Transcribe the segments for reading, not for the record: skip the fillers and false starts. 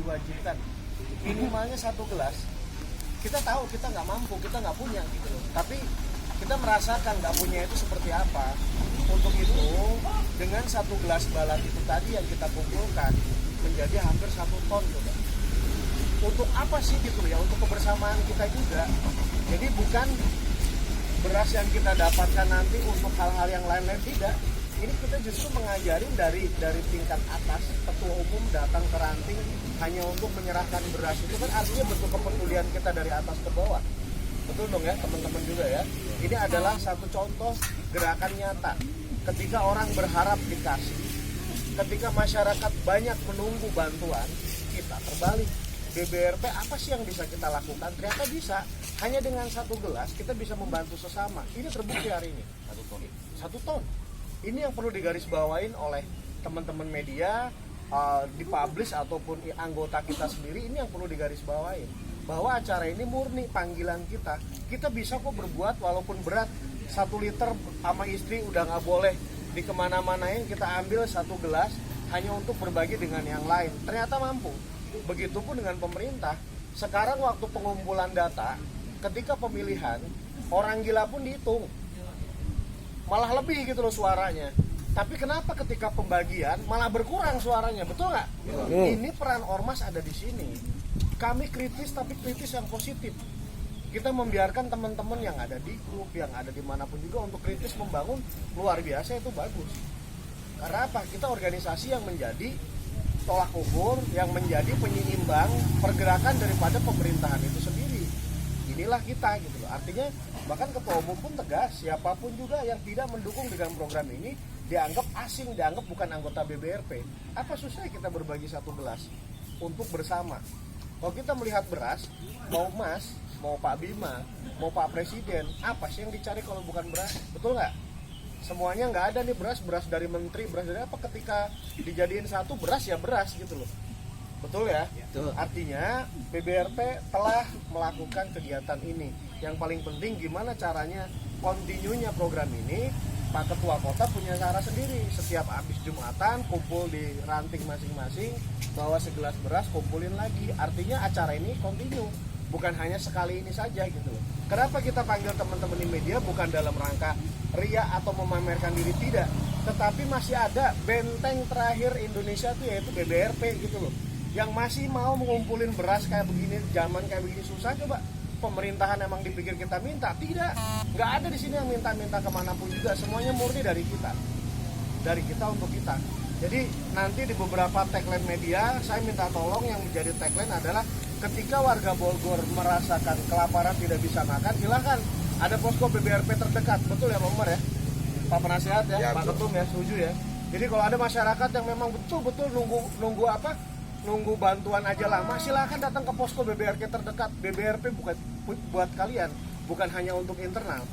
diwajibkan minimalnya 1 gelas. Kita tahu kita nggak mampu, kita nggak punya gitu loh. Tapi kita merasakan nggak punya itu seperti apa. Untuk itu dengan 1 gelas balat itu tadi yang kita kumpulkan menjadi hampir 1 ton tuh. Untuk apa sih gitu ya? Untuk kebersamaan kita juga. Jadi bukan beras yang kita dapatkan nanti untuk hal-hal yang lain-lain, tidak. Ini kita justru mengajarin dari tingkat atas, ketua umum datang ke ranting hanya untuk menyerahkan beras. Itu kan artinya bentuk kepedulian kita dari atas ke bawah. Betul dong ya teman-teman juga ya. Ini adalah satu contoh gerakan nyata. Ketika orang berharap dikasih, ketika masyarakat banyak menunggu bantuan, kita terbalik. BBRP apa sih yang bisa kita lakukan? Ternyata bisa. Hanya dengan 1 gelas kita bisa membantu sesama. Ini terbukti hari ini. 1 ton. 1 ton. Ini yang perlu digarisbawain oleh teman-teman media, dipublish ataupun anggota kita sendiri. Ini yang perlu digarisbawain. Bahwa acara ini murni panggilan kita. Kita bisa kok berbuat walaupun berat. 1 liter sama istri udah nggak boleh di kemana-manain, kita ambil 1 gelas hanya untuk berbagi dengan yang lain. Ternyata mampu. Begitupun dengan pemerintah. Sekarang waktu pengumpulan data, ketika pemilihan, orang gila pun dihitung. Malah lebih gitu loh suaranya. Tapi kenapa ketika pembagian malah berkurang suaranya? Betul nggak? Ini peran ormas ada di sini. Kami kritis tapi kritis yang positif. Kita membiarkan teman-teman yang ada di grup, yang ada dimanapun juga untuk kritis membangun, luar biasa, itu bagus. Karena apa? Kita organisasi yang menjadi tolak ukur, yang menjadi penyeimbang pergerakan daripada pemerintahan itu sendiri. Inilah kita gitu loh. Artinya bahkan ketua umum pun tegas, siapapun juga yang tidak mendukung dengan program ini dianggap asing, dianggap bukan anggota BBRP. Apa susahnya kita berbagi 1 gelas untuk bersama? Kalau kita melihat beras, mau Mas, mau Pak Bima, mau Pak Presiden, apa sih yang dicari kalau bukan beras? Betul nggak? Semuanya nggak ada nih beras dari menteri, beras dari apa, ketika dijadiin satu beras ya beras gitu loh. Betul ya? Betul. Artinya BBRP telah melakukan kegiatan ini. Yang paling penting gimana caranya kontinunya program ini. Pak Ketua Kota punya cara sendiri. Setiap habis Jumatan kumpul di ranting masing-masing, bawa segelas beras, kumpulin lagi. Artinya acara ini kontinu, bukan hanya sekali ini saja gitu loh. Kenapa kita panggil teman-teman di media? Bukan dalam rangka ria atau memamerkan diri, tidak. Tetapi masih ada benteng terakhir Indonesia tuh yaitu BBRP gitu loh. Yang masih mau mengumpulin beras kayak begini, zaman kayak begini susah. Coba pemerintahan emang dipikir kita minta? Tidak, nggak ada di sini yang minta-minta kemanapun juga. Semuanya murni dari kita untuk kita. Jadi nanti di beberapa tagline media saya minta tolong yang menjadi tagline adalah ketika warga Bogor merasakan kelaparan tidak bisa makan, silakan ada posko BBRP terdekat. Betul ya Pak Umar ya, Pak Penasihat ya, Pak Ketum ya, setuju ya. Jadi kalau ada masyarakat yang memang betul-betul nunggu bantuan aja lama, silakan datang ke posko BBRP terdekat. BBRP bukan buat kalian, bukan hanya untuk internal.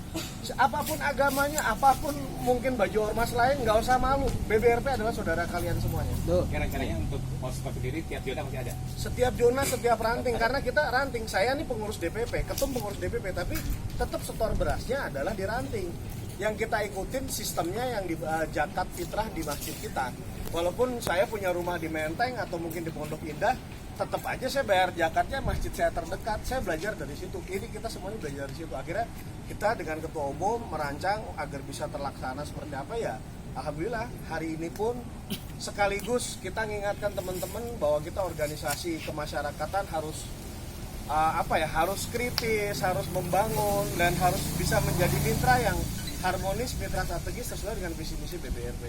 Apapun agamanya, apapun mungkin baju ormas lain, nggak usah malu. BBRP adalah saudara kalian semuanya. Kira-kiranya untuk posko sendiri tiap zona masih ada? Setiap zona, setiap ranting, karena kita ranting. Saya nih pengurus DPP, ketum pengurus DPP, tapi tetap setor berasnya adalah di ranting. Yang kita ikutin sistemnya yang di zakat fitrah di masjid kita. Walaupun saya punya rumah di Menteng atau mungkin di Pondok Indah, tetap aja saya bayar zakatnya masjid saya terdekat. Saya belajar dari situ. Ini kita semuanya belajar dari situ. Akhirnya kita dengan ketua umum merancang agar bisa terlaksana seperti apa ya. Alhamdulillah hari ini pun sekaligus kita mengingatkan teman-teman bahwa kita organisasi kemasyarakatan harus harus kritis, harus membangun, dan harus bisa menjadi mitra yang harmonis, mitra strategis sesuai dengan visi misi BBRP.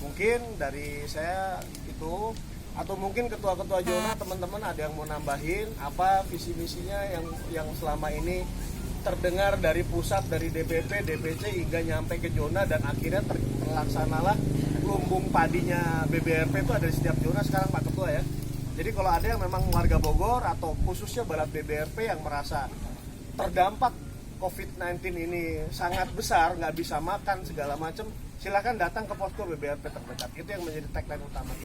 Mungkin dari saya itu, atau mungkin ketua-ketua zona teman-teman ada yang mau nambahin apa visi misinya yang selama ini terdengar dari pusat, dari DPP, DPC hingga nyampe ke zona, dan akhirnya terlaksanalah lumbung padinya BBRP itu ada di setiap zona sekarang Pak Ketua ya. Jadi kalau ada yang memang warga Bogor atau khususnya balat BBRP yang merasa terdampak COVID-19 ini sangat besar, nggak bisa makan segala macam, silakan datang ke posko BBRP terdekat. Itu yang menjadi tagline utama.